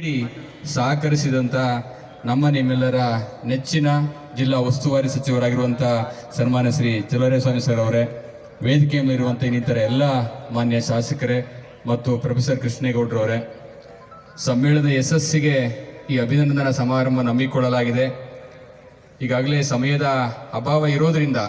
ನೀಡಿ ಸಹಕರಿಸಿದಂಥ ನಿಮ್ಮೆಲ್ಲರ ನೆಚ್ಚಿನ ಜಿಲ್ಲಾ ಉಸ್ತುವಾರಿ ಸಚಿವರಾಗಿರುವಂಥ ಸನ್ಮಾನ್ಯ ಶ್ರೀ ಚಲುವರಾಯಸ್ವಾಮಿ ಸರ್ ಅವರೇ, ವೇದಿಕೆ ಮೇಲಿರುವಂಥ ಇನ್ನಿತರ ಎಲ್ಲ ಮಾನ್ಯ ಶಾಸಕರೇ ಮತ್ತು ಪ್ರೊಫೆಸರ್ ಕೃಷ್ಣೇಗೌಡರವರೇ, ಸಮ್ಮೇಳನದ ಯಶಸ್ಸಿಗೆ ಈ ಅಭಿನಂದನಾ ಸಮಾರಂಭ ನಂಬಿಕೊಳ್ಳಲಾಗಿದೆ. ಈಗಾಗಲೇ ಸಮಯದ ಅಭಾವ ಇರೋದರಿಂದ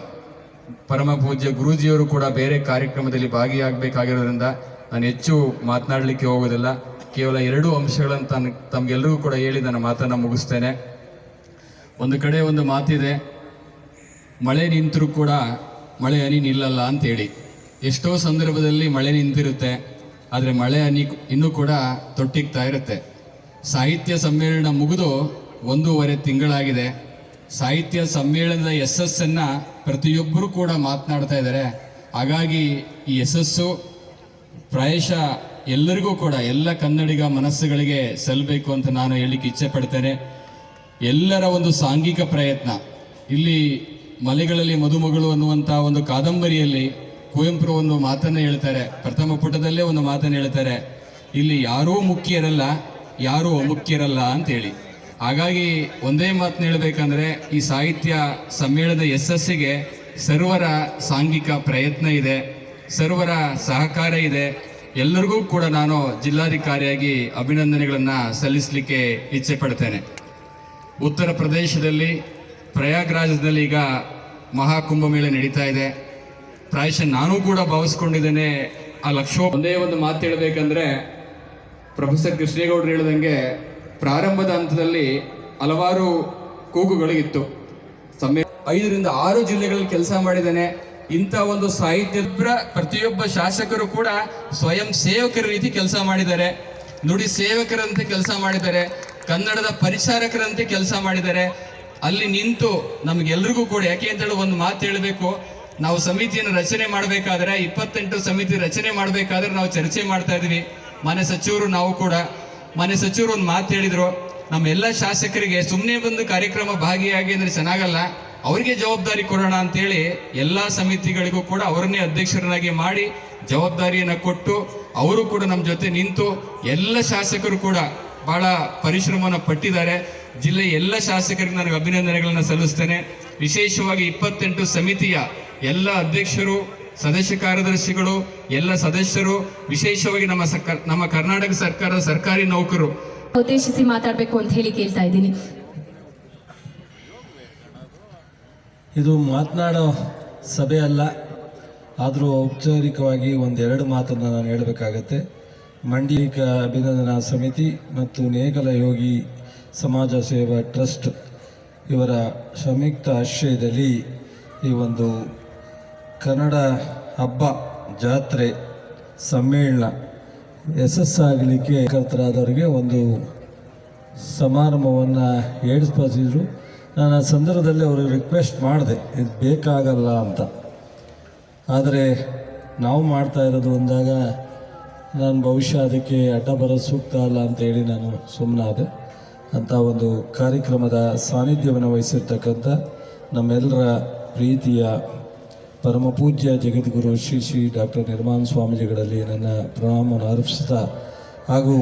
ಪರಮ ಪೂಜ್ಯ ಗುರೂಜಿಯವರು ಕೂಡ ಬೇರೆ ಕಾರ್ಯಕ್ರಮದಲ್ಲಿ ಭಾಗಿಯಾಗಬೇಕಾಗಿರೋದ್ರಿಂದ ನಾನು ಹೆಚ್ಚು ಮಾತನಾಡಲಿಕ್ಕೆ ಹೋಗೋದಿಲ್ಲ. ಕೇವಲ 2 ಅಂಶಗಳನ್ನು ತಮಗೆಲ್ಲರಿಗೂ ಕೂಡ ಹೇಳಿ ನನ್ನ ಮಾತನ್ನು ಮುಗಿಸ್ತೇನೆ. ಒಂದು ಕಡೆ ಒಂದು ಮಾತಿದೆ, ಮಳೆ ನಿಂತರೂ ಕೂಡ ಮಳೆ ಹನಿ ನಿಲ್ಲಲ್ಲ ಅಂತೇಳಿ. ಎಷ್ಟೋ ಸಂದರ್ಭದಲ್ಲಿ ಮಳೆ ನಿಂತಿರುತ್ತೆ, ಆದರೆ ಮಳೆ ಹನಿ ಇನ್ನೂ ಕೂಡ ತೊಟ್ಟಿಗ್ತಾ ಇರುತ್ತೆ. ಸಾಹಿತ್ಯ ಸಮ್ಮೇಳನ ಮುಗಿದು 1.5 ತಿಂಗಳಾಗಿದೆ. ಸಾಹಿತ್ಯ ಸಮ್ಮೇಳನದ ಯಶಸ್ಸನ್ನು ಪ್ರತಿಯೊಬ್ಬರೂ ಕೂಡ ಮಾತನಾಡ್ತಾ ಇದ್ದಾರೆ. ಹಾಗಾಗಿ ಈ ಯಶಸ್ಸು ಪ್ರಾಯಶಃ ಎಲ್ಲರಿಗೂ ಕೂಡ, ಎಲ್ಲ ಕನ್ನಡಿಗ ಮನಸ್ಸುಗಳಿಗೆ ಸಲ್ಲಬೇಕು ಅಂತ ನಾನು ಹೇಳಲಿಕ್ಕೆ ಇಚ್ಛೆ ಪಡ್ತೇನೆ. ಎಲ್ಲರ ಒಂದು ಸಾಂಘಿಕ ಪ್ರಯತ್ನ. ಇಲ್ಲಿ ಮಲೆಗಳಲ್ಲಿ ಮದುಮಗಳು ಅನ್ನುವಂಥ ಒಂದು ಕಾದಂಬರಿಯಲ್ಲಿ ಕುವೆಂಪು ಒಂದು ಮಾತನ್ನು ಹೇಳ್ತಾರೆ, ಪ್ರಥಮ ಪುಟದಲ್ಲೇ ಒಂದು ಮಾತನ್ನು ಹೇಳ್ತಾರೆ, ಇಲ್ಲಿ ಯಾರೂ ಮುಖ್ಯರಲ್ಲ, ಯಾರೂ ಅಮುಖ್ಯರಲ್ಲ ಅಂತೇಳಿ. ಹಾಗಾಗಿ ಒಂದೇ ಮಾತನ್ನು ಹೇಳಬೇಕಂದ್ರೆ, ಈ ಸಾಹಿತ್ಯ ಸಮ್ಮೇಳನದ ಯಶಸ್ಸಿಗೆ ಸರ್ವರ ಸಾಂಘಿಕ ಪ್ರಯತ್ನ ಇದೆ, ಸರ್ವರ ಸಹಕಾರ ಇದೆ. ಎಲ್ಲರಿಗೂ ಕೂಡ ನಾನು ಜಿಲ್ಲಾಧಿಕಾರಿಯಾಗಿ ಅಭಿನಂದನೆಗಳನ್ನು ಸಲ್ಲಿಸಲಿಕ್ಕೆ ಇಚ್ಛೆ ಪಡ್ತೇನೆ. ಉತ್ತರ ಪ್ರದೇಶದಲ್ಲಿ ಪ್ರಯಾಗ್ರಾಜ್ನಲ್ಲಿ ಈಗ ಮಹಾಕುಂಭಮೇಳ ನಡೀತಾ ಇದೆ. ಪ್ರಾಯಶಃ ನಾನು ಕೂಡ ಭಾವಿಸ್ಕೊಂಡಿದ್ದೇನೆ ಆ ಒಂದೇ ಒಂದು ಮಾತು ಹೇಳಬೇಕಂದ್ರೆ, ಪ್ರೊಫೆಸರ್ ಕೃಷ್ಣೇಗೌಡರು ಹೇಳಿದಂಗೆ ಪ್ರಾರಂಭದ ಹಂತದಲ್ಲಿ ಹಲವಾರು ಕೂಗುಗಳಿಗಿತ್ತು. 5 ರಿಂದ 6 ಜಿಲ್ಲೆಗಳಲ್ಲಿ ಕೆಲಸ ಮಾಡಿದ್ದೇನೆ. ಇಂಥ ಒಂದು ಸಾಹಿತ್ಯ ಪ್ರತಿಯೊಬ್ಬ ಶಾಸಕರು ಕೂಡ ಸ್ವಯಂ ಸೇವಕರ ರೀತಿ ಕೆಲಸ ಮಾಡಿದ್ದಾರೆ, ನುಡಿ ಸೇವಕರಂತೆ ಕೆಲಸ ಮಾಡಿದ್ದಾರೆ, ಕನ್ನಡದ ಪರಿಚಾರಕರಂತೆ ಕೆಲಸ ಮಾಡಿದ್ದಾರೆ. ಅಲ್ಲಿ ನಿಂತು ನಮಗೆಲ್ರಿಗೂ ಕೂಡ, ಯಾಕೆ ಅಂತೇಳಿ ಒಂದು ಮಾತು ಹೇಳಬೇಕು, ನಾವು ಸಮಿತಿಯನ್ನು ರಚನೆ ಮಾಡಬೇಕಾದ್ರೆ 28 ಸಮಿತಿ ರಚನೆ ಮಾಡಬೇಕಾದ್ರೆ ನಾವು ಚರ್ಚೆ ಮಾಡ್ತಾ ಇದ್ವಿ. ಮಾನ್ಯ ಸಚಿವರು, ನಾವು ಕೂಡ ಮಾನ್ಯ ಸಚಿವರು ಒಂದು ಮಾತು ಹೇಳಿದ್ರು, ನಮ್ಮ ಎಲ್ಲ ಶಾಸಕರಿಗೆ ಸುಮ್ಮನೆ ಬಂದು ಕಾರ್ಯಕ್ರಮ ಭಾಗಿಯಾಗಿ ಅಂದರೆ ಚೆನ್ನಾಗಲ್ಲ, ಅವರಿಗೆ ಜವಾಬ್ದಾರಿ ಕೊಡೋಣ ಅಂತೇಳಿ ಎಲ್ಲ ಸಮಿತಿಗಳಿಗೂ ಕೂಡ ಅವರನ್ನೇ ಅಧ್ಯಕ್ಷರನ್ನಾಗಿ ಮಾಡಿ ಜವಾಬ್ದಾರಿಯನ್ನು ಕೊಟ್ಟು ಅವರು ಕೂಡ ನಮ್ಮ ಜೊತೆ ನಿಂತು ಎಲ್ಲ ಶಾಸಕರು ಕೂಡ ಬಹಳ ಪರಿಶ್ರಮವನ್ನು ಪಟ್ಟಿದ್ದಾರೆ. ಜಿಲ್ಲೆಯ ಎಲ್ಲ ಶಾಸಕರಿಗೆ ನನಗೆ ಅಭಿನಂದನೆಗಳನ್ನು ಸಲ್ಲಿಸ್ತೇನೆ. ವಿಶೇಷವಾಗಿ 28 ಸಮಿತಿಯ ಎಲ್ಲ ಅಧ್ಯಕ್ಷರು, ಸದಸ್ಯ ಕಾರ್ಯದರ್ಶಿಗಳು, ಎಲ್ಲ ಸದಸ್ಯರು, ವಿಶೇಷವಾಗಿ ನಮ್ಮ ಕರ್ನಾಟಕ ಸರ್ಕಾರದ ಸರ್ಕಾರಿ ನೌಕರರು ಉದ್ದೇಶಿಸಿ ಮಾತಾಡಬೇಕು ಅಂತ ಹೇಳಿ ಕೇಳ್ತಾ ಇದ್ದೀನಿ. ಇದು ಮಾತನಾಡೋ ಸಭೆ ಅಲ್ಲ, ಆದರೂ ಔಪಚಾರಿಕವಾಗಿ 1-2 ಮಾತನ್ನು ನಾನು ಹೇಳಬೇಕಾಗತ್ತೆ. ಮಂಡಿಕ ಅಭಿನಂದನಾ ಸಮಿತಿ ಮತ್ತು ನೇಗಲ ಯೋಗಿ ಸಮಾಜ ಸೇವಾ ಟ್ರಸ್ಟ್ ಇವರ ಸಂಯುಕ್ತ ಆಶ್ರಯದಲ್ಲಿ ಈ ಒಂದು ಕನ್ನಡ ಹಬ್ಬ, ಜಾತ್ರೆ, ಸಮ್ಮೇಳನ ಯಶಸ್ಸಾಗಲಿಕ್ಕೆ ಕರ್ತರಾದವರಿಗೆ ಒಂದು ಸಮಾರಂಭವನ್ನು ಏರ್ಪಡಿಸಿದ್ರು. ನಾನು ಆ ಸಂದರ್ಭದಲ್ಲಿ ಅವ್ರಿಗೆ ರಿಕ್ವೆಸ್ಟ್ ಮಾಡಿದೆ, ಇದು ಬೇಕಾಗಲ್ಲ ಅಂತ. ಆದರೆ ನಾವು ಮಾಡ್ತಾ ಇರೋದು ಅಂದಾಗ ನಾನು ಬಹುಶಃ ಅದಕ್ಕೆ ಅಡ್ಡ ಬರೋದು ಸೂಕ್ತ ಅಲ್ಲ ಅಂತೇಳಿ ನಾನು ಸುಮ್ಮನಾದೆ. ಅಂಥ ಒಂದು ಕಾರ್ಯಕ್ರಮದ ಸಾನ್ನಿಧ್ಯವನ್ನು ವಹಿಸಿರ್ತಕ್ಕಂಥ ನಮ್ಮೆಲ್ಲರ ಪ್ರೀತಿಯ ಪರಮ ಪೂಜ್ಯ ಜಗದ್ಗುರು ಶ್ರೀ ಶ್ರೀ ಡಾಕ್ಟರ್ ನಿರ್ಮಾಣ ಸ್ವಾಮೀಜಿಗಳಲ್ಲಿ ನನ್ನ ಪ್ರಣಾಮವನ್ನು ಅರ್ಪಿಸ್ತಾ, ಹಾಗೂ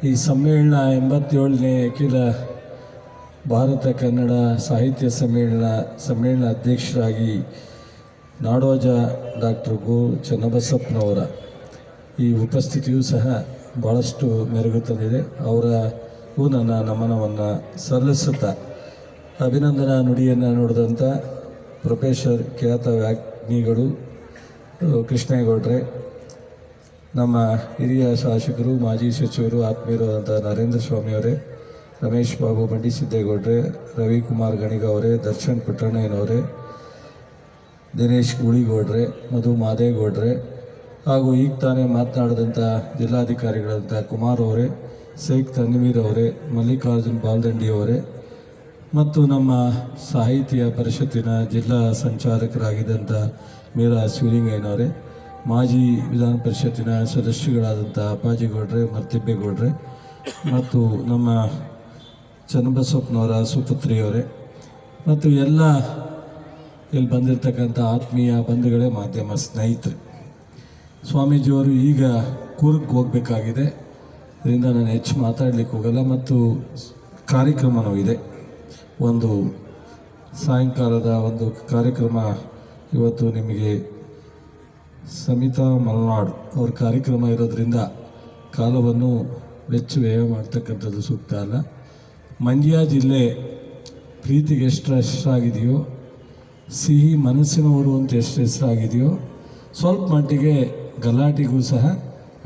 ಈ ಸಮ್ಮೇಳನ 87ನೇ ಅಖಿಲ ಭಾರತ ಕನ್ನಡ ಸಾಹಿತ್ಯ ಸಮ್ಮೇಳನ ಅಧ್ಯಕ್ಷರಾಗಿ ನಾಡೋಜ ಡಾಕ್ಟರ್ ಗೋ ಚನ್ನಬಸಪ್ಪನವರ ಈ ಉಪಸ್ಥಿತಿಯೂ ಸಹ ಭಾಳಷ್ಟು ಮೆರುಗು ತಂದಿದೆ. ಅವರಿಗೂ ನನ್ನ ನಮನವನ್ನು ಸಲ್ಲಿಸುತ್ತಾ, ಅಭಿನಂದನಾ ನುಡಿಯನ್ನು ನುಡಿದಂಥ ಪ್ರೊಫೆಸರ್ ಖ್ಯಾತ ವ್ಯಾಜ್ಞಿಗಳು ಕೃಷ್ಣೇಗೌಡ್ರೆ, ನಮ್ಮ ಹಿರಿಯ ಶಾಸಕರು, ಮಾಜಿ ಸಚಿವರು, ಆತ್ಮೀಯರಾದಂಥ ನರೇಂದ್ರ ಸ್ವಾಮಿಯವರೇ, ರಮೇಶ್ ಬಾಬು ಬಂಡಿಸಿದ್ದೇಗೌಡ್ರೆ, ರವಿಕುಮಾರ್ ಗಣಿಗ ಅವರೇ, ದರ್ಶನ್ ಪುಟ್ಟಣ್ಣಯ್ಯನವರೇ, ದಿನೇಶ್ ಗುಳಿಗೌಡ್ರೆ, ಮಧು ಮಾದೇಗೌಡ್ರೆ, ಹಾಗೂ ಈಗ ತಾನೇ ಮಾತನಾಡಿದಂಥ ಜಿಲ್ಲಾಧಿಕಾರಿಗಳಾದಂಥ ಕುಮಾರ್ ಅವರೇ, ಶೇಖ್ ತನ್ವೀರ್ ಅವರೇ, ಮಲ್ಲಿಕಾರ್ಜುನ್ ಬಾಲ್ದಂಡಿಯವರೇ, ಮತ್ತು ನಮ್ಮ ಸಾಹಿತ್ಯ ಪರಿಷತ್ತಿನ ಜಿಲ್ಲಾ ಸಂಚಾಲಕರಾಗಿದ್ದಂಥ ಮೀರಾ ಶಿವಲಿಂಗಯ್ಯನವರೇ, ಮಾಜಿ ವಿಧಾನ ಪರಿಷತ್ತಿನ ಸದಸ್ಯಗಳಾದಂಥ ಅಪ್ಪಾಜಿಗೌಡ್ರೆ, ಮರ್ತಿಬ್ಬೇಗೌಡ್ರೆ, ಮತ್ತು ನಮ್ಮ ಚನ್ನಬಸಪ್ಪನವರ ಸುಪುತ್ರಿಯವರೇ, ಮತ್ತು ಎಲ್ಲ ಇಲ್ಲಿ ಬಂದಿರತಕ್ಕಂಥ ಆತ್ಮೀಯ ಬಂಧುಗಳೇ, ಮಾಧ್ಯಮ ಸ್ನೇಹಿತರೆ, ಸ್ವಾಮೀಜಿಯವರು ಈಗ ಕೂರ್ಗ್ ಹೋಗಬೇಕಾಗಿದೆ. ಇದರಿಂದ ನಾನು ಹೆಚ್ಚು ಮಾತಾಡಲಿಕ್ಕೆ ಹೋಗಲ್ಲ. ಮತ್ತು ಕಾರ್ಯಕ್ರಮನೂ ಇದೆ, ಒಂದು ಸಾಯಂಕಾಲದ ಒಂದು ಕಾರ್ಯಕ್ರಮ ಇವತ್ತು ನಿಮಗೆ ಸಮಿತಾ ಮಲ್ನಾಡ್ ಅವ್ರ ಕಾರ್ಯಕ್ರಮ ಇರೋದ್ರಿಂದ ಕಾಲವನ್ನು ವ್ಯಯ ಮಾಡ್ತಕ್ಕಂಥದ್ದು ಸೂಕ್ತ ಅಲ್ಲ. ಮಂಡ್ಯ ಜಿಲ್ಲೆ ಪ್ರೀತಿಗೆ ಎಷ್ಟು ಹೆಸರಾಗಿದೆಯೋ, ಸಿಹಿ ಮನಸ್ಸಿನವರು ಅಂತ ಎಷ್ಟು ಹೆಸರಾಗಿದೆಯೋ, ಸ್ವಲ್ಪ ಮಟ್ಟಿಗೆ ಗಲಾಟೆಗೂ ಸಹ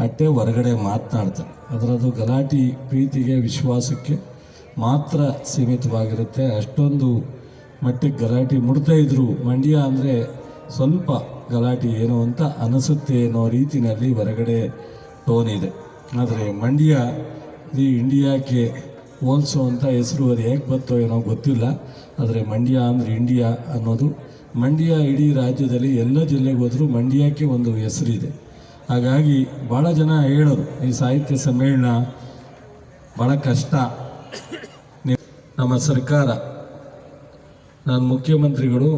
ಅಟ್ಟೆ ಹೊರಗಡೆ ಮಾತನಾಡ್ತಾರೆ. ಅದರದ್ದು ಗಲಾಟೆ ಪ್ರೀತಿಗೆ ವಿಶ್ವಾಸಕ್ಕೆ ಮಾತ್ರ ಸೀಮಿತವಾಗಿರುತ್ತೆ. ಅಷ್ಟೊಂದು ಮಟ್ಟಿಗೆ ಗಲಾಟೆ ಮುಡ್ತಾ ಇದ್ರು ಮಂಡ್ಯ ಅಂದರೆ ಸ್ವಲ್ಪ ಗಲಾಟೆ ಏನೋ ಅಂತ ಅನಿಸುತ್ತೆ ಅನ್ನೋ ರೀತಿಯಲ್ಲಿ ಹೊರಗಡೆ ಟೋನ್ ಇದೆ. ಆದರೆ ಮಂಡ್ಯ ಈ ಇಂಡಿಯಾಕ್ಕೆ ಹೋಲಿಸುವಂಥ ಹೆಸರು ಅದು ಹೇಗೆ ಬರ್ತೋ ಏನೋ ಗೊತ್ತಿಲ್ಲ. ಆದರೆ ಮಂಡ್ಯ ಅಂದರೆ ಇಂಡಿಯಾ ಅನ್ನೋದು, ಮಂಡ್ಯ ಇಡೀ ರಾಜ್ಯದಲ್ಲಿ ಎಲ್ಲ ಜಿಲ್ಲೆಗೆ ಹೋದರೂ ಮಂಡ್ಯಕ್ಕೆ ಒಂದು ಹೆಸರಿದೆ. ಹಾಗಾಗಿ ಭಾಳ ಜನ ಹೇಳೋರು ಈ ಸಾಹಿತ್ಯ ಸಮ್ಮೇಳನ ಭಾಳ ಕಷ್ಟ. ನಮ್ಮ ಸರ್ಕಾರ, ನಾನು ಮುಖ್ಯಮಂತ್ರಿಗಳು,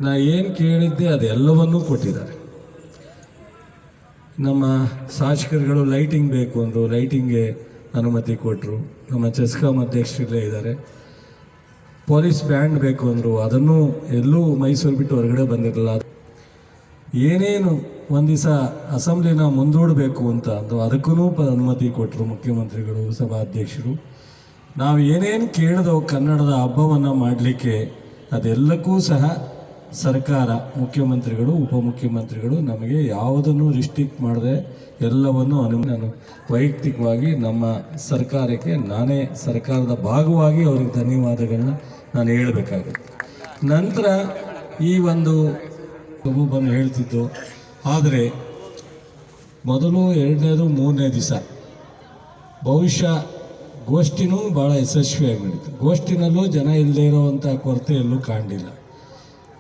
ನಾ ಏನು ಕೇಳಿದ್ದೆ ಅದೆಲ್ಲವನ್ನೂ ಕೊಟ್ಟಿದ್ದಾರೆ. ನಮ್ಮ ಶಾಸಕರುಗಳು ಲೈಟಿಂಗ್ ಬೇಕು ಅಂದರು, ಲೈಟಿಂಗ್ಗೆ ಅನುಮತಿ ಕೊಟ್ಟರು. ನಮ್ಮ ಚೆಸ್ಕಾಂ ಅಧ್ಯಕ್ಷರಲ್ಲೇ ಇದ್ದಾರೆ. ಪೊಲೀಸ್ ಬ್ಯಾಂಡ್ ಬೇಕು ಅಂದರು, ಅದನ್ನು ಎಲ್ಲೂ ಮೈಸೂರು ಬಿಟ್ಟು ಹೊರಗಡೆ ಬಂದಿರಲಿಲ್ಲ. ಏನೇನು ಒಂದು ದಿವಸ ಅಸೆಂಬ್ಲಿನ ಮುಂದೂಡಬೇಕು ಅಂತ ಅಂದು ಅದಕ್ಕೂ ಅನುಮತಿ ಕೊಟ್ಟರು ಮುಖ್ಯಮಂತ್ರಿಗಳು, ಸಭಾಧ್ಯಕ್ಷರು. ನಾವು ಏನೇನು ಕೇಳಿದೋ ಕನ್ನಡದ ಹಬ್ಬವನ್ನು ಮಾಡಲಿಕ್ಕೆ ಅದೆಲ್ಲಕ್ಕೂ ಸಹ ಸರ್ಕಾರ, ಮುಖ್ಯಮಂತ್ರಿಗಳು, ಉಪಮುಖ್ಯಮಂತ್ರಿಗಳು ನಮಗೆ ಯಾವುದನ್ನು ರಿಸ್ಟ್ರಿಕ್ಟ್ ಮಾಡದೆ ಎಲ್ಲವನ್ನು ನಾನು ವೈಯಕ್ತಿಕವಾಗಿ ನಮ್ಮ ಸರ್ಕಾರಕ್ಕೆ ನಾನೇ ಸರ್ಕಾರದ ಭಾಗವಾಗಿ ಅವ್ರಿಗೆ ಧನ್ಯವಾದಗಳನ್ನ ನಾನು ಹೇಳಬೇಕಾಗುತ್ತೆ. ನಂತರ ಈ ಒಂದು ಬಂದು ಹೇಳ್ತಿದ್ದು, ಆದರೆ ಮೊದಲು 2ನೇದು 3ನೇ ದಿವಸ ಬಹುಶಃ ಗೋಷ್ಠಿನೂ ಭಾಳ ಯಶಸ್ವಿಯಾಗಿ ನಡೀತು. ಗೋಷ್ಠಿನಲ್ಲೂ ಜನ ಇಲ್ಲದೇ ಇರೋವಂಥ ಕೊರತೆ ಎಲ್ಲೂ ಕಾಣಲಿಲ್ಲ.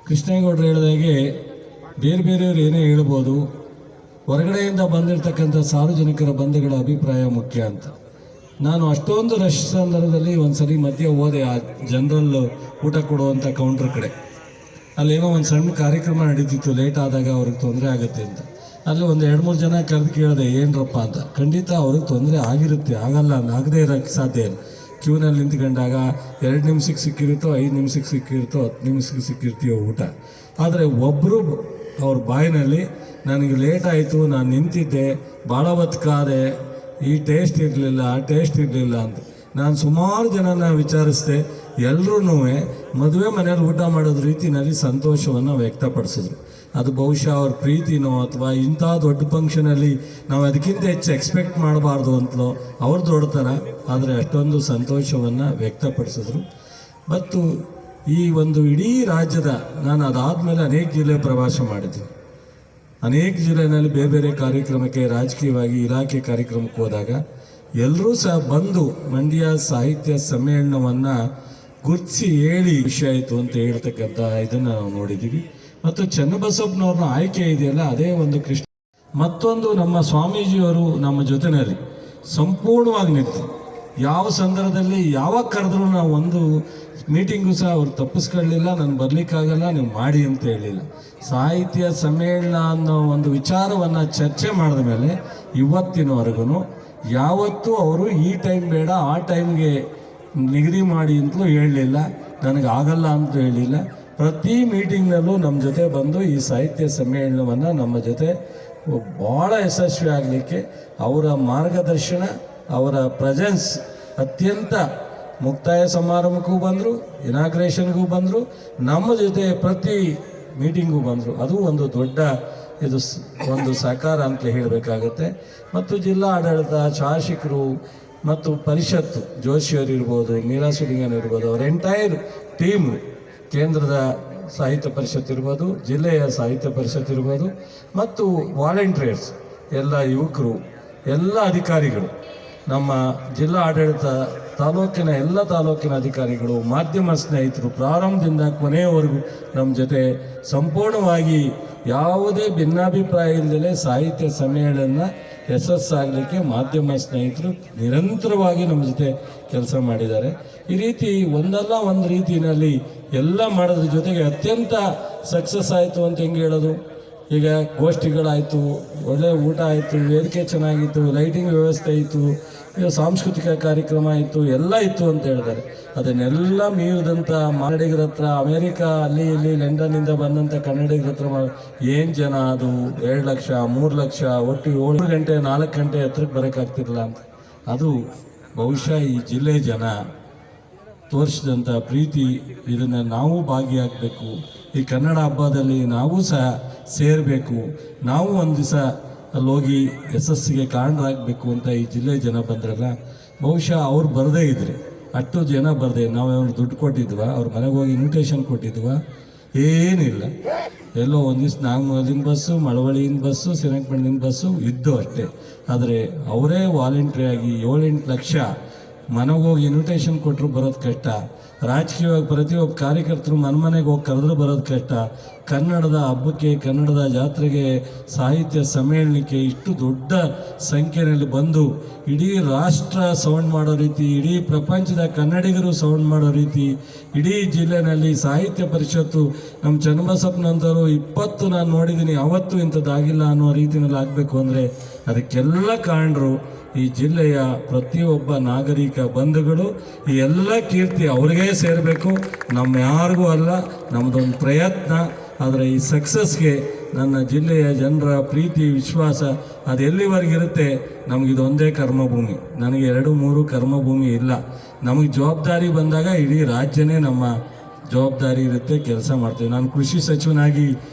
ಕೃಷ್ಣೇಗೌಡರು ಹೇಳಿದಾಗೆ ಬೇರೆ ಬೇರೆಯವ್ರು ಏನೇ ಹೇಳ್ಬೋದು, ಹೊರಗಡೆಯಿಂದ ಬಂದಿರತಕ್ಕಂಥ ಸಾರ್ವಜನಿಕರ ಬಂಧುಗಳ ಅಭಿಪ್ರಾಯ ಮುಖ್ಯ ಅಂತ. ನಾನು ಅಷ್ಟೊಂದು ರಶ್ ಸಂದರ್ಭದಲ್ಲಿ ಒಂದು ಸಲ ಮಧ್ಯೆ ಹೋದೆ ಆ ಜನರಲ್ ಊಟ ಕೊಡುವಂಥ ಕೌಂಟ್ರ್ ಕಡೆ. ಅಲ್ಲೇನೋ ಒಂದು ಸಣ್ಣ ಕಾರ್ಯಕ್ರಮ ನಡೀತಿತ್ತು, ಲೇಟ್ ಆದಾಗ ಅವ್ರಿಗೆ ತೊಂದರೆ ಆಗುತ್ತೆ ಅಂತ. ಅಲ್ಲಿ ಒಂದು 2-3 ಜನ ಕರೆದು ಕೇಳಿದೆ ಏನರಪ್ಪ ಅಂತ. ಖಂಡಿತ ಅವ್ರಿಗೆ ತೊಂದರೆ ಆಗಿರುತ್ತೆ, ಆಗಲ್ಲ, ಆಗದೇ ಇರೋಕ್ಕೆ ಸಾಧ್ಯ ಇಲ್ಲ. ಕ್ಯೂನಲ್ಲಿ ನಿಂತ್ಕೊಂಡಾಗ 2 ನಿಮಿಷಕ್ಕೆ ಸಿಕ್ಕಿರುತ್ತೋ, 5 ನಿಮಿಷಕ್ಕೆ ಸಿಕ್ಕಿರುತ್ತೋ, 10 ನಿಮಿಷಕ್ಕೆ ಸಿಕ್ಕಿರ್ತೀಯೋ ಊಟ. ಆದರೆ ಒಬ್ಬರು ಅವ್ರ ಬಾಯಿನಲ್ಲಿ ನನಗೆ ಲೇಟ್ ಆಯಿತು, ನಾನು ನಿಂತಿದ್ದೆ, ಭಾಳ ಹೊತ್ತು ಕಾದೆ, ಈ ಟೇಸ್ಟ್ ಇರಲಿಲ್ಲ, ಆ ಟೇಸ್ಟ್ ಇರಲಿಲ್ಲ ಅಂತ. ನಾನು ಸುಮಾರು ಜನನ ವಿಚಾರಿಸಿದೆ. ಎಲ್ಲರೂ ಮದುವೆ ಮನೆಯಲ್ಲಿ ಊಟ ಮಾಡೋದ್ರ ರೀತಿಯಲ್ಲಿ ಸಂತೋಷವನ್ನು ವ್ಯಕ್ತಪಡಿಸಿದ್ರು. ಅದು ಬಹುಶಃ ಅವ್ರ ಪ್ರೀತಿನೋ ಅಥವಾ ಇಂಥ ದೊಡ್ಡ ಫಂಕ್ಷನಲ್ಲಿ ನಾವು ಅದಕ್ಕಿಂತ ಹೆಚ್ಚು ಎಕ್ಸ್ಪೆಕ್ಟ್ ಮಾಡಬಾರ್ದು ಅಂತಲೋ ಅವ್ರ ದೊಡ್ಡತನ, ಆದರೆ ಅಷ್ಟೊಂದು ಸಂತೋಷವನ್ನು ವ್ಯಕ್ತಪಡಿಸಿದ್ರು. ಮತ್ತು ಈ ಒಂದು ಇಡೀ ರಾಜ್ಯದ, ನಾನು ಅದಾದಮೇಲೆ ಅನೇಕ ಜಿಲ್ಲೆ ಪ್ರವಾಸ ಮಾಡಿದ್ದೀನಿ. ಅನೇಕ ಜಿಲ್ಲೆಯಲ್ಲಿ ಬೇರೆ ಬೇರೆ ಕಾರ್ಯಕ್ರಮಕ್ಕೆ, ರಾಜಕೀಯವಾಗಿ ಇಲಾಖೆ ಕಾರ್ಯಕ್ರಮಕ್ಕೆ ಹೋದಾಗ ಎಲ್ಲರೂ ಸಹ ಬಂದು ಮಂಡ್ಯ ಸಾಹಿತ್ಯ ಸಮ್ಮೇಳನವನ್ನು ಗುರುತಿಸಿ ಹೇಳಿ ವಿಷಯ ಆಯಿತು ಅಂತ ಹೇಳ್ತಕ್ಕಂಥ ಇದನ್ನು ನಾವು ನೋಡಿದ್ದೀವಿ. ಮತ್ತು ಚನ್ನಬಸಪ್ಪನವ್ರನ್ನ ಆಯ್ಕೆ ಇದೆಯಲ್ಲ, ಅದೇ ಒಂದು ಕೃಷ್ಣ. ಮತ್ತೊಂದು ನಮ್ಮ ಸ್ವಾಮೀಜಿಯವರು ನಮ್ಮ ಜೊತೆಯಲ್ಲಿ ಸಂಪೂರ್ಣವಾಗಿ ನಿಂತು ಯಾವ ಸಂದರ್ಭದಲ್ಲಿ ಯಾವಾಗ ಕರೆದ್ರೂ ನಾವು ಒಂದು ಮೀಟಿಂಗು ಸಹ ಅವ್ರು ತಪ್ಪಿಸ್ಕೊಳ್ಳಲಿಲ್ಲ. ನಾನು ಬರಲಿಕ್ಕಾಗಲ್ಲ, ನೀವು ಮಾಡಿ ಅಂತ ಹೇಳಿಲ್ಲ. ಸಾಹಿತ್ಯ ಸಮ್ಮೇಳನ ಅನ್ನೋ ಒಂದು ವಿಚಾರವನ್ನು ಚರ್ಚೆ ಮಾಡಿದ ಮೇಲೆ ಇವತ್ತಿನವರೆಗೂ ಯಾವತ್ತೂ ಅವರು ಈ ಟೈಮ್ ಬೇಡ, ಆ ಟೈಮ್ಗೆ ನಿಗದಿ ಮಾಡಿ ಅಂತಲೂ ಹೇಳಲಿಲ್ಲ, ನನಗಾಗಲ್ಲ ಅಂತ ಹೇಳಿಲ್ಲ. ಪ್ರತಿ ಮೀಟಿಂಗ್ನಲ್ಲೂ ನಮ್ಮ ಜೊತೆ ಬಂದು ಈ ಸಾಹಿತ್ಯ ಸಮ್ಮೇಳನವನ್ನು ನಮ್ಮ ಜೊತೆ ಭಾಳ ಯಶಸ್ವಿ ಆಗಲಿಕ್ಕೆ ಅವರ ಮಾರ್ಗದರ್ಶನ, ಅವರ ಪ್ರೆಸೆನ್ಸ್ ಅತ್ಯಂತ. ಮುಕ್ತಾಯ ಸಮಾರಂಭಕ್ಕೂ ಬಂದರು, ಇನಾಗ್ರೇಷನ್ಗೂ ಬಂದರು, ನಮ್ಮ ಜೊತೆ ಪ್ರತಿ ಮೀಟಿಂಗೂ ಬಂದರು. ಅದು ಒಂದು ದೊಡ್ಡ ಒಂದು ಸಹಕಾರ ಅಂತ ಹೇಳಬೇಕಾಗತ್ತೆ. ಮತ್ತು ಜಿಲ್ಲಾ ಆಡಳಿತ, ಶಾಸಕರು ಮತ್ತು ಪರಿಷತ್ತು, ಜೋಶಿಯವರು ಇರ್ಬೋದು, ಮೀರಾ ಸುಲಿಂಗನ್ ಇರ್ಬೋದು, ಅವರ ಎಂಟೈರ್ ಟೀಮು, ಕೇಂದ್ರದ ಸಾಹಿತ್ಯ ಪರಿಷತ್ ಇರ್ಬೋದು, ಜಿಲ್ಲೆಯ ಸಾಹಿತ್ಯ ಪರಿಷತ್ ಇರ್ಬೋದು, ಮತ್ತು ವಾಲಂಟಿಯರ್ಸ್, ಎಲ್ಲ ಯುವಕರು, ಎಲ್ಲ ಅಧಿಕಾರಿಗಳು, ನಮ್ಮ ಜಿಲ್ಲಾ ಆಡಳಿತ, ತಾಲೂಕಿನ ಎಲ್ಲ ತಾಲೂಕಿನ ಅಧಿಕಾರಿಗಳು, ಮಾಧ್ಯಮ ಸ್ನೇಹಿತರು, ಪ್ರಾರಂಭದಿಂದ ಕೊನೆಯವರೆಗೂ ನಮ್ಮ ಜೊತೆ ಸಂಪೂರ್ಣವಾಗಿ ಯಾವುದೇ ಭಿನ್ನಾಭಿಪ್ರಾಯ ಇಲ್ಲದೆ ಸಾಹಿತ್ಯ ಸಮ್ಮೇಳನ ಯಶಸ್ಸಾಗಲಿಕ್ಕೆ ಮಾಧ್ಯಮ ಸ್ನೇಹಿತರು ನಿರಂತರವಾಗಿ ನಮ್ಮ ಜೊತೆ ಕೆಲಸ ಮಾಡಿದ್ದಾರೆ. ಈ ರೀತಿ ಒಂದಲ್ಲ ಒಂದು ರೀತಿಯಲ್ಲಿ ಎಲ್ಲ ಮಾಡೋದ್ರ ಜೊತೆಗೆ ಅತ್ಯಂತ ಸಕ್ಸಸ್ ಆಯಿತು ಅಂತ ಹೆಂಗೆ ಹೇಳೋದು. ಈಗ ಗೋಷ್ಠಿಗಳಾಯಿತು, ಒಳ್ಳೆ ಊಟ ಆಯಿತು, ವೇದಿಕೆ ಚೆನ್ನಾಗಿತ್ತು, ಲೈಟಿಂಗ್ ವ್ಯವಸ್ಥೆ ಇತ್ತು, ಈಗ ಸಾಂಸ್ಕೃತಿಕ ಕಾರ್ಯಕ್ರಮ ಇತ್ತು, ಎಲ್ಲ ಇತ್ತು ಅಂತ ಹೇಳ್ತಾರೆ. ಅದನ್ನೆಲ್ಲ ಮೀರಿದಂಥ ಕನ್ನಡಿಗರ ಹತ್ರ ಅಮೇರಿಕಾ ಅಲ್ಲಿ ಇಲ್ಲಿ ಲಂಡನ್ನಿಂದ ಬಂದಂಥ ಕನ್ನಡಿಗರ ಹತ್ರ ಏನು ಜನ, ಅದು 2 ಲಕ್ಷ 3 ಲಕ್ಷ, ಒಟ್ಟು 7 ಗಂಟೆ 4 ಗಂಟೆ ಹತ್ರಕ್ಕೆ ಬರೋಕ್ಕಾಗ್ತಿರಲಿಲ್ಲ ಅಂತ. ಅದು ಬಹುಶಃ ಈ ಜಿಲ್ಲೆ ಜನ ತೋರಿಸಿದಂಥ ಪ್ರೀತಿ. ಇದನ್ನು ನಾವು ಭಾಗಿಯಾಗಬೇಕು. ಈ ಕನ್ನಡ ಹಬ್ಬದಲ್ಲಿ ನಾವು ಸಹ ಸೇರಬೇಕು. ನಾವು ಒಂದು ದಿವಸ ಅಲ್ಲಿ ಹೋಗಿ ಯಶಸ್ಸಿಗೆ ಕಾರಣರಾಗಬೇಕು ಅಂತ ಈ ಜಿಲ್ಲೆ ಜನ ಬಂದ್ರಲ್ಲ, ಬಹುಶಃ ಅವ್ರು ಬರದೇ ಇದ್ರೆ, ಅಷ್ಟು ಜನ ಬರದೆ ನಾವು ಅವ್ರು ದುಡ್ಡು ಕೊಟ್ಟಿದ್ವಾ, ಅವ್ರ ಮನೆಗೆ ಹೋಗಿ ಇನ್ವಿಟೇಷನ್ ಕೊಟ್ಟಿದ್ವಾ? ಏನಿಲ್ಲ. ಎಲ್ಲೋ ಒಂದು ದಿವಸ ನಾಗಮಂಗಲದಿಂದ ಬಸ್ಸು, ಮಳವಳ್ಳಿಯಿಂದ ಬಸ್ಸು, ಶ್ರೀರಂಗಪಟ್ಟಣದಿಂದ ಬಸ್ಸು ಇದ್ದು ಅಷ್ಟೇ. ಆದರೆ ಅವರೇ ವಾಲಂಟ್ರಿಯಾಗಿ 7-8 ಲಕ್ಷ ಮನೆಗೆ ಹೋಗಿ ಇನ್ವಿಟೇಷನ್ ಕೊಟ್ಟರು ಬರೋದು ಕಷ್ಟ. ರಾಜಕೀಯವಾಗಿ ಪ್ರತಿಯೊಬ್ಬ ಕಾರ್ಯಕರ್ತರು ಮನೆಗೆ ಹೋಗಿ ಕರೆದ್ರು ಬರೋದು ಕಷ್ಟ. ಕನ್ನಡದ ಹಬ್ಬಕ್ಕೆ, ಕನ್ನಡದ ಜಾತ್ರೆಗೆ, ಸಾಹಿತ್ಯ ಸಮ್ಮೇಳನಕ್ಕೆ ಇಷ್ಟು ದೊಡ್ಡ ಸಂಖ್ಯೆಯಲ್ಲಿ ಬಂದು ಇಡೀ ರಾಷ್ಟ್ರ ಸೌಂಡ್ ಮಾಡೋ ರೀತಿ, ಇಡೀ ಪ್ರಪಂಚದ ಕನ್ನಡಿಗರು ಸೌಂಡ್ ಮಾಡೋ ರೀತಿ, ಇಡೀ ಜಿಲ್ಲೆನಲ್ಲಿ ಸಾಹಿತ್ಯ ಪರಿಷತ್ತು ನಮ್ಮ ಚನ್ನಬಸಪ್ಪನಂತವರು 20 ನಾನು ನೋಡಿದ್ದೀನಿ, ಅವತ್ತು ಇಂಥದ್ದಾಗಿಲ್ಲ ಅನ್ನೋ ರೀತಿಯಲ್ಲಿ ಆಗಬೇಕು ಅಂದರೆ ಅದಕ್ಕೆಲ್ಲ ಕಾರಣರು ಈ ಜಿಲ್ಲೆಯ ಪ್ರತಿಯೊಬ್ಬ ನಾಗರಿಕ ಬಂಧುಗಳು. ಈ ಎಲ್ಲ ಕೀರ್ತಿ ಅವ್ರಿಗೇ ಸೇರಬೇಕು, ನಮ್ಮ ಯಾರಿಗೂ ಅಲ್ಲ. ನಮ್ಮದೊಂದು ಪ್ರಯತ್ನ. ಆದರೆ ಈ ಸಕ್ಸಸ್ಗೆ ನನ್ನ ಜಿಲ್ಲೆಯ ಜನರ ಪ್ರೀತಿ ವಿಶ್ವಾಸ ಅದು ಎಲ್ಲಿವರೆಗಿರುತ್ತೆ. ನಮಗಿದೊಂದೇ ಕರ್ಮಭೂಮಿ, ನನಗೆ 2-3 ಕರ್ಮಭೂಮಿ ಇಲ್ಲ. ನಮಗೆ ಜವಾಬ್ದಾರಿ ಬಂದಾಗ ಇಡೀ ರಾಜ್ಯನೇ ನಮ್ಮ ಜವಾಬ್ದಾರಿ ಇರುತ್ತೆ, ಕೆಲಸ ಮಾಡ್ತೀವಿ. ನಾನು ಕೃಷಿ ಸಚಿವನಾಗಿ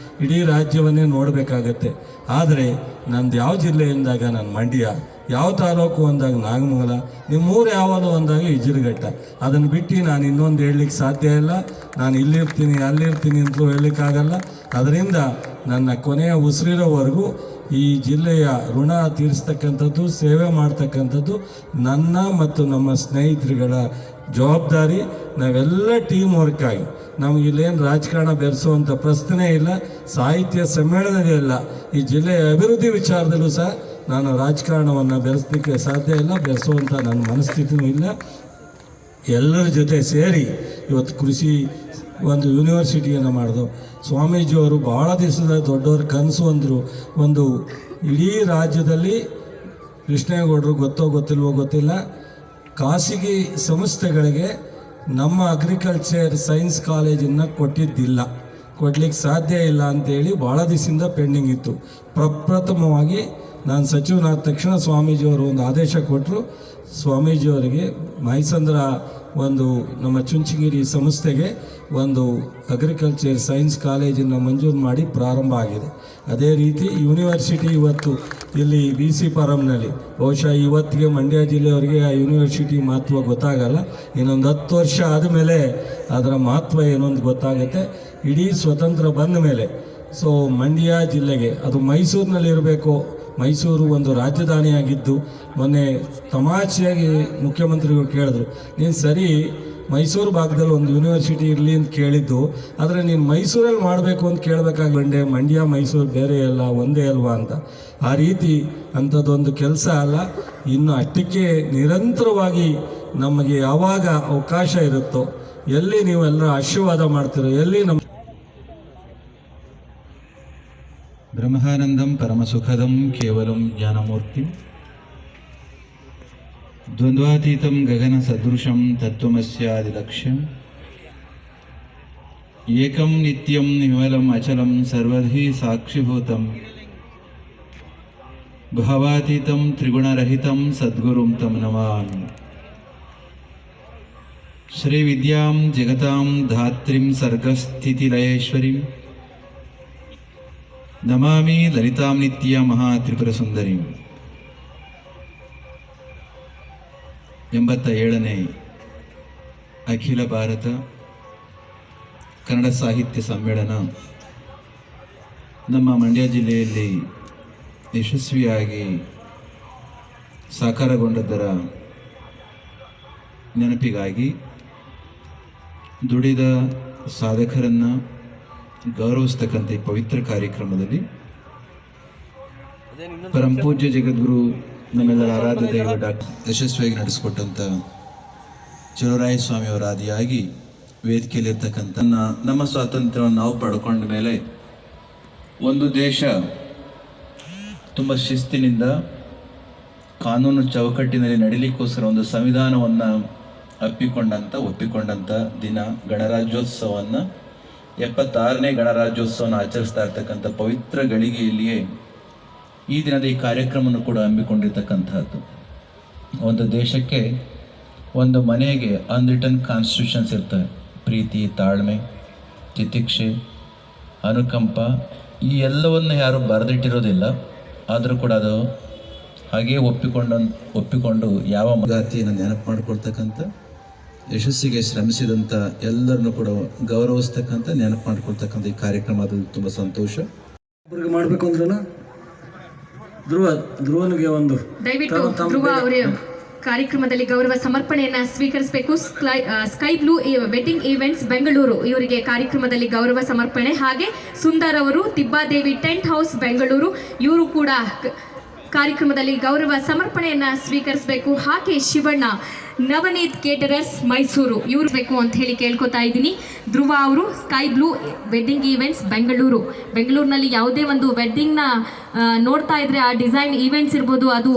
ಇಡೀ ರಾಜ್ಯವನ್ನೇ ನೋಡಬೇಕಾಗತ್ತೆ. ಆದರೆ ನಂದು ಯಾವ ಜಿಲ್ಲೆ ಎಂದಾಗ ನಾನು ಮಂಡ್ಯ, ಯಾವ ತಾಲೂಕು ಅಂದಾಗ ನಾಗಮಂಗಲ, ನಿಮ್ಮೂರು ಯಾವುದು ಅಂದಾಗ ಇಜಿಲಘಟ್ಟ. ಅದನ್ನು ಬಿಟ್ಟು ನಾನು ಇನ್ನೊಂದು ಹೇಳಲಿಕ್ಕೆ ಸಾಧ್ಯ ಇಲ್ಲ. ನಾನು ಇಲ್ಲಿರ್ತೀನಿ ಅಲ್ಲಿರ್ತೀನಿ ಅಂತಲೂ ಹೇಳಲಿಕ್ಕಾಗಲ್ಲ. ಅದರಿಂದ ನನ್ನ ಕೊನೆಯ ಉಸಿರಿರೋವರೆಗೂ ಈ ಜಿಲ್ಲೆಯ ಋಣ ತೀರಿಸ್ತಕ್ಕಂಥದ್ದು, ಸೇವೆ ಮಾಡ್ತಕ್ಕಂಥದ್ದು ನನ್ನ ಮತ್ತು ನಮ್ಮ ಸ್ನೇಹಿತರುಗಳ ಜವಾಬ್ದಾರಿ. ನಾವೆಲ್ಲ ಟೀಮ್ ವರ್ಕ್ ಆಗಿ, ನಮಗಿಲ್ಲೇನು ರಾಜಕಾರಣ ಬೆರೆಸುವಂಥ ಪ್ರಶ್ನೆ ಇಲ್ಲ. ಸಾಹಿತ್ಯ ಸಮ್ಮೇಳನವೇ ಇಲ್ಲ, ಈ ಜಿಲ್ಲೆಯ ಅಭಿವೃದ್ಧಿ ವಿಚಾರದಲ್ಲೂ ಸಹ ನಾನು ರಾಜಕಾರಣವನ್ನು ಬೆರೆಸಲಿಕ್ಕೆ ಸಾಧ್ಯ ಇಲ್ಲ, ಬೆರೆಸುವಂಥ ನನ್ನ ಮನಸ್ಥಿತಿಯೂ ಇಲ್ಲ. ಎಲ್ಲರ ಜೊತೆ ಸೇರಿ ಇವತ್ತು ಕೃಷಿ ಒಂದು ಯೂನಿವರ್ಸಿಟಿಯನ್ನು ಮಾಡಿದ್ರು. ಸ್ವಾಮೀಜಿಯವರು ಭಾಳ ದಿವಸದ ದೊಡ್ಡವ್ರ ಕನಸು ಅಂದರು. ಒಂದು ಇಡೀ ರಾಜ್ಯದಲ್ಲಿ ಕೃಷ್ಣೇಗೌಡರು ಗೊತ್ತೋ ಗೊತ್ತಿಲ್ವೋ ಗೊತ್ತಿಲ್ಲ, ಖಾಸಗಿ ಸಂಸ್ಥೆಗಳಿಗೆ ನಮ್ಮ ಅಗ್ರಿಕಲ್ಚರ್ ಸೈನ್ಸ್ ಕಾಲೇಜನ್ನು ಕೊಟ್ಟಿದ್ದಿಲ್ಲ, ಕೊಡ್ಲಿಕ್ಕೆ ಸಾಧ್ಯ ಇಲ್ಲ ಅಂತೇಳಿ ಭಾಳ ದಿವಸದಿಂದ ಪೆಂಡಿಂಗ್ ಇತ್ತು. ಪ್ರಪ್ರಥಮವಾಗಿ ನಾನು ಸಚಿವನಾದ ತಕ್ಷಣ ಸ್ವಾಮೀಜಿಯವರು ಒಂದು ಆದೇಶ ಕೊಟ್ಟರು. ಸ್ವಾಮೀಜಿಯವರಿಗೆ ಮೈಸಂದ್ರ ಒಂದು ನಮ್ಮ ಚುಂಚಗಿರಿ ಸಂಸ್ಥೆಗೆ ಒಂದು ಅಗ್ರಿಕಲ್ಚರ್ ಸೈನ್ಸ್ ಕಾಲೇಜನ್ನು ಮಂಜೂರು ಮಾಡಿ ಪ್ರಾರಂಭ ಆಗಿದೆ. ಅದೇ ರೀತಿ ಯೂನಿವರ್ಸಿಟಿ ಇವತ್ತು ಇಲ್ಲಿ BC ಫಾರಮ್ನಲ್ಲಿ, ಬಹುಶಃ ಇವತ್ತಿಗೆ ಮಂಡ್ಯ ಜಿಲ್ಲೆಯವರಿಗೆ ಆ ಯೂನಿವರ್ಸಿಟಿ ಮಹತ್ವ ಗೊತ್ತಾಗಲ್ಲ. ಇನ್ನೊಂದು 10 ವರ್ಷ ಆದಮೇಲೆ ಅದರ ಮಹತ್ವ ಏನೊಂದು ಗೊತ್ತಾಗುತ್ತೆ. ಇಡೀ ಸ್ವತಂತ್ರ ಬಂದ ಮೇಲೆ ಸೊ ಮಂಡ್ಯ ಜಿಲ್ಲೆಗೆ ಅದು ಮೈಸೂರಿನಲ್ಲಿ ಇರಬೇಕು. ಮೈಸೂರು ಒಂದು ರಾಜಧಾನಿಯಾಗಿದ್ದು, ಮೊನ್ನೆ ತಮಾಷೆಯಾಗಿ ಮುಖ್ಯಮಂತ್ರಿಗಳು ಕೇಳಿದ್ರು, ನೀನು ಸರಿ ಮೈಸೂರು ಭಾಗದಲ್ಲಿ ಒಂದು ಯೂನಿವರ್ಸಿಟಿ ಇರಲಿ ಅಂತ ಕೇಳಿದ್ದು, ಆದರೆ ನೀನು ಮೈಸೂರಲ್ಲಿ ಮಾಡಬೇಕು ಅಂತ ಕೇಳಬೇಕಾಗಿ ಮಂಡ್ಯ ಮೈಸೂರು ಬೇರೆ ಅಲ್ಲ, ಒಂದೇ ಅಲ್ವಾ ಅಂತ. ಆ ರೀತಿ ಅಂಥದ್ದೊಂದು ಕೆಲಸ ಅಲ್ಲ. ಇನ್ನು ಅಷ್ಟಕ್ಕೆ ನಿರಂತರವಾಗಿ ನಮಗೆ ಯಾವಾಗ ಅವಕಾಶ ಇರುತ್ತೋ, ಎಲ್ಲಿ ನೀವೆಲ್ಲರೂ ಆಶೀರ್ವಾದ ಮಾಡ್ತೀರೋ, ಎಲ್ಲಿ ನಮ್ಮ ಬ್ರಹ್ಮಾನಂದಂ ಪರಮಸುಖದಂ ಕೇವಲಂ ಜ್ಞಾನಮೂರ್ತಿ ದ್ವಂದ್ವಾತೀತಂ ಗಗನ ಸದೃಶಂ ತತ್ವಮಸ್ಯಾದಿಲಕ್ಷ್ಯಂ ಏಕಂ ನಿತ್ಯಂ ವಿಮಲಂ ಅಚಲಂ ಸರ್ವಧಿ ಸಾಕ್ಷಿಭೂತಂ ಭಾವಾತೀತಂ ತ್ರಿಗುಣರಹಿತಂ ಸದ್ಗುರುಂ ತಂ ನಮಾಮಿ. ಶ್ರೀ ವಿದ್ಯಾಂ ಜಗತಾಂ ಧಾತ್ರಿಂ ಸರ್ಗಸ್ಥಿತಿಲಯೇಶ್ವರಿಂ ನಮಾಮಿ ಲಲಿತಾಂ ನಿತ್ಯ ಮಹಾ ತ್ರಿಪುರ ಸುಂದರಿಂ. 87ನೇ ಅಖಿಲ ಭಾರತ ಕನ್ನಡ ಸಾಹಿತ್ಯ ಸಮ್ಮೇಳನ ನಮ್ಮ ಮಂಡ್ಯ ಜಿಲ್ಲೆಯಲ್ಲಿ ಯಶಸ್ವಿಯಾಗಿ ಸಾಕಾರಗೊಂಡದ್ದರ ನೆನಪಿಗಾಗಿ ದುಡಿದ ಸಾಧಕರನ್ನು ಗೌರವಿಸ್ತಕ್ಕಂಥ ಈ ಪವಿತ್ರ ಕಾರ್ಯಕ್ರಮದಲ್ಲಿ ಪರಮಪೂಜ್ಯ ಜಗದ್ಗುರು ನಮ್ಮೆಲ್ಲರ ಆರಾಧ್ಯ ದೈವ ಡಾಕ್ಟರ್ ಯಶಸ್ವಿಯಾಗಿ ನಡೆಸಿಕೊಟ್ಟಂಥ ಚಲುವರಾಯ ಸ್ವಾಮಿಯವರ ಆದಿಯಾಗಿ ವೇದಿಕೆಯಲ್ಲಿರ್ತಕ್ಕಂಥ ನಮ್ಮ ಸ್ವಾತಂತ್ರ್ಯವನ್ನು ನಾವು ಪಡ್ಕೊಂಡ ಮೇಲೆ ಒಂದು ದೇಶ ತುಂಬ ಶಿಸ್ತಿನಿಂದ ಕಾನೂನು ಚೌಕಟ್ಟಿನಲ್ಲಿ ನಡೀಲಿಕ್ಕೋಸ್ಕರ ಒಂದು ಸಂವಿಧಾನವನ್ನು ಒಪ್ಪಿಕೊಂಡಂಥ ದಿನ ಗಣರಾಜ್ಯೋತ್ಸವವನ್ನು 76ನೇ ಗಣರಾಜ್ಯೋತ್ಸವವನ್ನು ಆಚರಿಸ್ತಾ ಇರ್ತಕ್ಕಂಥ ಪವಿತ್ರ ಗಳಿಗೆಯಲ್ಲಿಯೇ ಈ ದಿನದ ಈ ಕಾರ್ಯಕ್ರಮವನ್ನು ಕೂಡ ಹಮ್ಮಿಕೊಂಡಿರ್ತಕ್ಕಂಥದ್ದು. ಒಂದು ದೇಶಕ್ಕೆ, ಒಂದು ಮನೆಗೆ ಅನ್ರಿಟನ್ ಕಾನ್ಸ್ಟಿಟ್ಯೂಷನ್ಸ್ ಇರ್ತವೆ. ಪ್ರೀತಿ, ತಾಳ್ಮೆ, ತಿತಿಕ್ಷೆ, ಅನುಕಂಪ, ಈ ಎಲ್ಲವನ್ನು ಯಾರು ಬರೆದಿಟ್ಟಿರೋದಿಲ್ಲ. ಆದರೂ ಕೂಡ ಅದು ಹಾಗೇ ಒಪ್ಪಿಕೊಂಡು ಯಾವ ಗಾತಿಯನ್ನು ನೆನಪು ಮಾಡಿಕೊಳ್ತಕ್ಕಂಥ, ಯಶಸ್ಸಿಗೆ ಶ್ರಮಿಸಿದಂಥ ಎಲ್ಲರನ್ನೂ ಕೂಡ ಗೌರವಿಸ್ತಕ್ಕಂಥ, ನೆನಪು ಮಾಡಿಕೊಳ್ತಕ್ಕಂಥ ಈ ಕಾರ್ಯಕ್ರಮ ಅದು ತುಂಬ ಸಂತೋಷ. ಒಬ್ಬರಿಗೆ ಮಾಡಬೇಕು ಅಂದ್ರಲ್ಲ ಧ್ರುವನಿಗೆ ಒಂದು ದಯವಿಟ್ಟು ಧ್ರುವ ಅವರೇ ಕಾರ್ಯಕ್ರಮದಲ್ಲಿ ಗೌರವ ಸಮರ್ಪಣೆಯನ್ನ ಸ್ವೀಕರಿಸಬೇಕು. Sky blue wedding events Bengaluru ಇವರಿಗೆ ಕಾರ್ಯಕ್ರಮದಲ್ಲಿ ಗೌರವ ಸಮರ್ಪಣೆ. ಹಾಗೆ ಸುಂದರ್ ಅವರು ತಿಬ್ಬಾದೇವಿ ಟೆಂಟ್ ಹೌಸ್ ಬೆಂಗಳೂರು ಇವರು ಕೂಡ ಕಾರ್ಯಕ್ರಮದಲ್ಲಿ ಗೌರವ ಸಮರ್ಪಣೆಯನ್ನ ಸ್ವೀಕರಿಸಬೇಕು. ಹಾಗೆ ಶಿವಣ್ಣ ನವನೀತ್ ಕೇಟರರ್ಸ್ ಮೈಸೂರು ಇವ್ರು ಬೇಕು ಅಂತ ಹೇಳಿ ಕೇಳ್ಕೊತಾ ಇದ್ದೀನಿ. ಧ್ರುವ ಅವರು ಸ್ಕೈ ಬ್ಲೂ ವೆಡ್ಡಿಂಗ್ ಈವೆಂಟ್ಸ್ ಬೆಂಗಳೂರಿನಲ್ಲಿ ಯಾವುದೇ ಒಂದು ವೆಡ್ಡಿಂಗ್ನ ನೋಡ್ತಾ ಇದ್ರೆ ಆ ಡಿಸೈನ್ ಈವೆಂಟ್ಸ್ ಇರ್ಬೋದು, ಅದು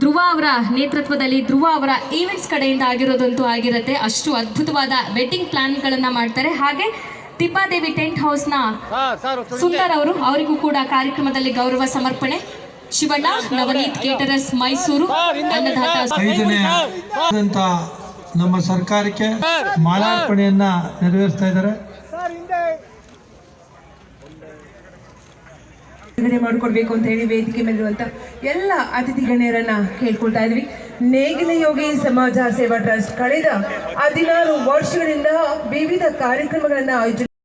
ಧ್ರುವ ಅವರ ನೇತೃತ್ವದಲ್ಲಿ ಧ್ರುವ ಅವರ ಈವೆಂಟ್ಸ್ ಕಡೆಯಿಂದ ಆಗಿರೋದಂತೂ ಆಗಿರುತ್ತೆ. ಅಷ್ಟು ಅದ್ಭುತವಾದ ವೆಡ್ಡಿಂಗ್ ಪ್ಲಾನ್ಗಳನ್ನು ಮಾಡ್ತಾರೆ. ಹಾಗೆ ತಿಬ್ಬಾದೇವಿ ಟೆಂಟ್ ಹೌಸ್ನ ಸುಂದರ್ ಅವರು, ಅವರಿಗೂ ಕೂಡ ಕಾರ್ಯಕ್ರಮದಲ್ಲಿ ಗೌರವ ಸಮರ್ಪಣೆ. ಶಿವಣ್ಣ ನವನೀತ್ ಕೇಟರರ್ಸ್ ಮೈಸೂರು ನಮ್ಮ ಸರ್ಕಾರಕ್ಕೆ ಮಾಲಾರ್ಪಣೆಯನ್ನ ನೆರವೇರಿಸ್ತಾ ಇದ್ದಾರೆ. ಮಾಡಿಕೊಡ್ಬೇಕು ಅಂತ ಹೇಳಿ ವೇದಿಕೆ ಮೇಲಿರುವಂತ ಎಲ್ಲ ಅತಿಥಿ ಗಣ್ಯರನ್ನ ಕೇಳ್ಕೊಳ್ತಾ ಇದ್ವಿ. ನೇಗಿಲ ಯೋಗಿ ಸಮಾಜ ಸೇವಾ ಟ್ರಸ್ಟ್ ಕಳೆದ 16 ವರ್ಷಗಳಿಂದ ವಿವಿಧ ಕಾರ್ಯಕ್ರಮಗಳನ್ನ ಆಯೋಜನೆ